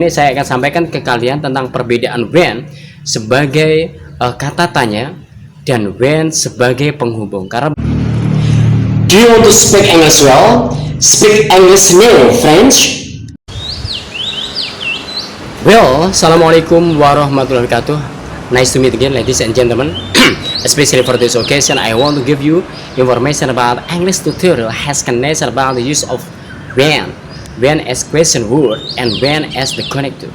Ini saya akan sampaikan ke kalian tentang perbedaan when sebagai kata tanya dan when sebagai penghubung. Karena Do you want to speak English well? Speak English near French. well, assalamualaikum warahmatullahi wabarakatuh. Nice to meet again, ladies and gentlemen. Especially for this occasion, I want to give you information about English tutorial has connection about the use of when as question word and when as the connector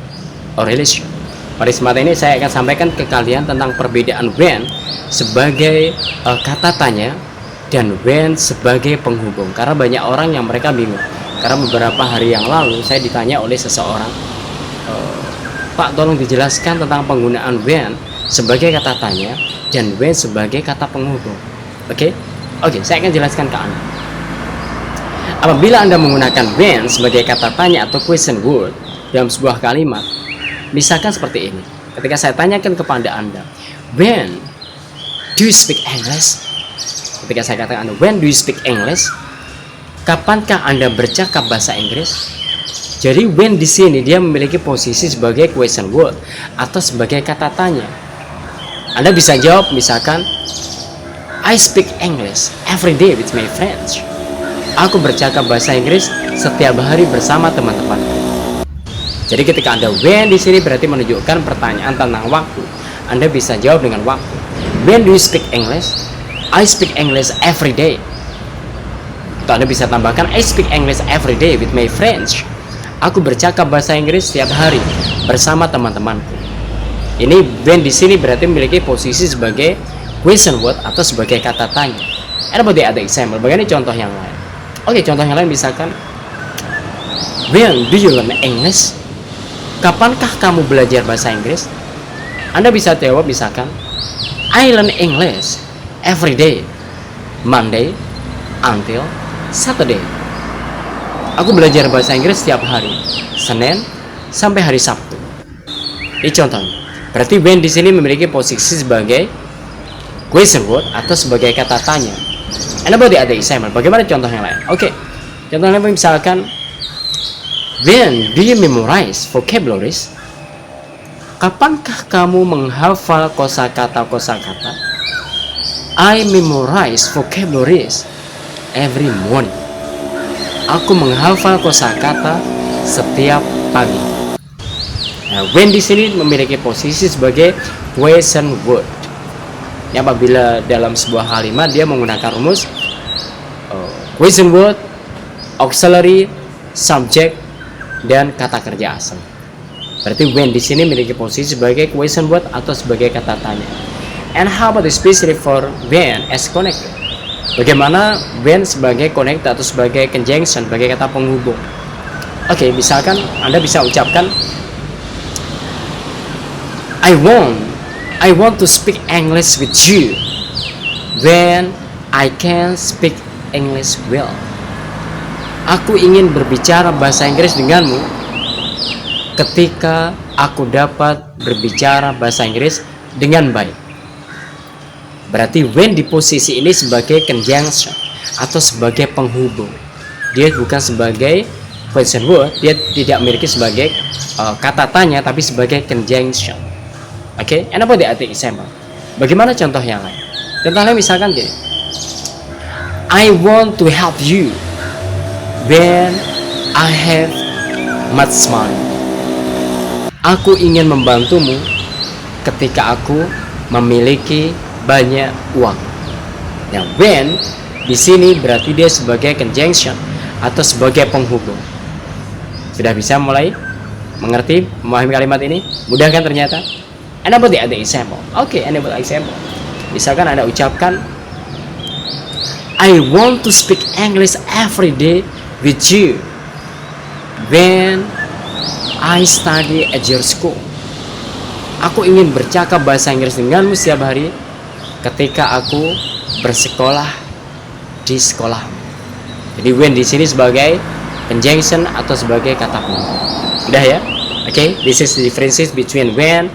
or relation. Pada kesempatan ini saya akan sampaikan ke kalian tentang perbedaan when sebagai kata tanya dan when sebagai penghubung. Karena banyak orang yang mereka bingung. Karena beberapa hari yang lalu saya ditanya oleh seseorang, Pak, tolong dijelaskan tentang penggunaan when sebagai kata tanya dan when sebagai kata penghubung. Oke, saya akan jelaskan ke Anda. Apabila Anda menggunakan when sebagai kata tanya atau question word dalam sebuah kalimat, misalkan seperti ini. Ketika saya tanyakan kepada Anda, when do you speak English? Ketika saya katakan, when do you speak English? Kapankah Anda bercakap bahasa Inggris? Jadi when di sini dia memiliki posisi sebagai question word atau sebagai kata tanya. Anda bisa jawab misalkan, I speak English every day with my friends. Aku bercakap bahasa Inggris setiap hari bersama teman-teman. Jadi ketika Anda when di sini berarti menunjukkan pertanyaan tentang waktu. Anda bisa jawab dengan waktu. When do you speak English? I speak English every day. Atau Anda bisa tambahkan, I speak English every day with my friends. Aku bercakap bahasa Inggris setiap hari bersama teman-temanku. Ini when di sini berarti memiliki posisi sebagai question word atau sebagai kata tanya. And about the other example, bagaimana contoh yang lain? Contoh yang lain misalkan, when do you learn English? Kapankah kamu belajar bahasa Inggris? Anda bisa jawab misalkan, I learn English every day, Monday until Saturday. Aku belajar bahasa Inggris setiap hari, Senin sampai hari Sabtu. Ini contohnya. Berarti when di sini memiliki posisi sebagai question word atau sebagai kata tanya. And about the other example, bagaimana contoh yang lain? Contohnya misalkan, when do you memorize vocabularies? Kapankah kamu menghafal kosakata? I memorize vocabularies every morning. Aku menghafal kosakata setiap pagi. Nah, when di sini memiliki posisi sebagai question word. Apabila dalam sebuah kalimat dia menggunakan rumus question word, auxiliary, subject, dan kata kerja asal. Berarti when di sini memiliki posisi sebagai question word atau sebagai kata tanya. And how about especially for when as connector? Bagaimana when sebagai connector atau sebagai conjunction, sebagai kata penghubung? Misalkan Anda bisa ucapkan, I want to speak English with you when I can speak English well. Aku ingin berbicara bahasa Inggris denganmu ketika aku dapat berbicara bahasa Inggris dengan baik. Berarti when di posisi ini sebagai conjunction atau sebagai penghubung. Dia bukan sebagai question word, dia tidak memiliki sebagai kata tanya tapi sebagai conjunction. And about the other example, bagaimana contoh yang lain? Contohnya misalkan gini, I want to help you when I have much money. Aku ingin membantumu ketika aku memiliki banyak uang. Yang when di sini berarti dia sebagai conjunction atau sebagai penghubung. Sudah bisa mulai mengerti, memahami kalimat ini? Mudah kan ternyata? And about the other example. And about the example. Misalkan Anda ucapkan, I want to speak English every day with you when I study at your school. Aku ingin bercakap bahasa Inggris denganmu setiap hari ketika aku bersekolah di sekolah. Jadi when di sini sebagai conjunction atau sebagai kata penghubung. Udah ya? This is the differences between when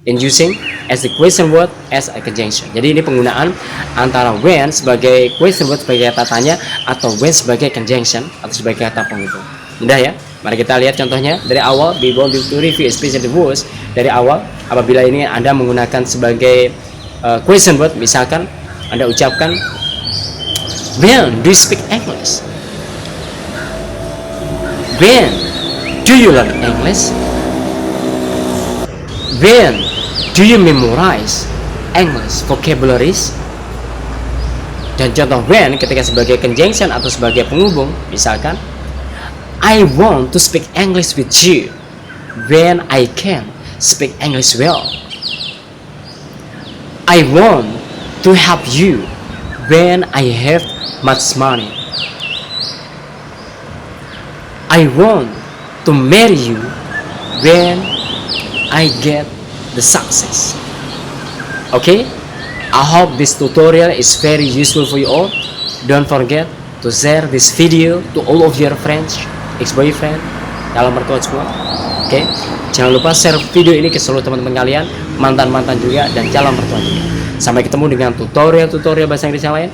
in using as the question word as a conjunction. Jadi ini penggunaan antara when sebagai question word sebagai kata tanya atau when sebagai conjunction atau sebagai kata penghubung. Mudah ya? Mari kita lihat contohnya dari awal. We want to review especially the words dari awal. Apabila ini Anda menggunakan sebagai question word, misalkan Anda ucapkan, when do you speak English? When do you learn English? When do you memorize English vocabularies? Dan contoh when ketika sebagai conjunction atau sebagai penghubung, misalkan I want to speak English with you when I can speak English well. I want to help you when I have much money. I want to marry you when I get the success. Okay? I hope this tutorial is very useful for you all. Don't forget to share this video to all of your friends, ex-boyfriend, calon mertua semua. Oke? Jangan lupa share video ini ke seluruh teman-teman kalian, mantan-mantan juga, dan calon mertua juga. Sampai ketemu dengan tutorial-tutorial bahasa Inggris yang lain.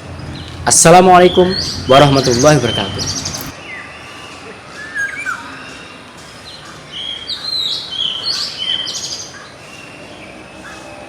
Assalamualaikum warahmatullahi wabarakatuh.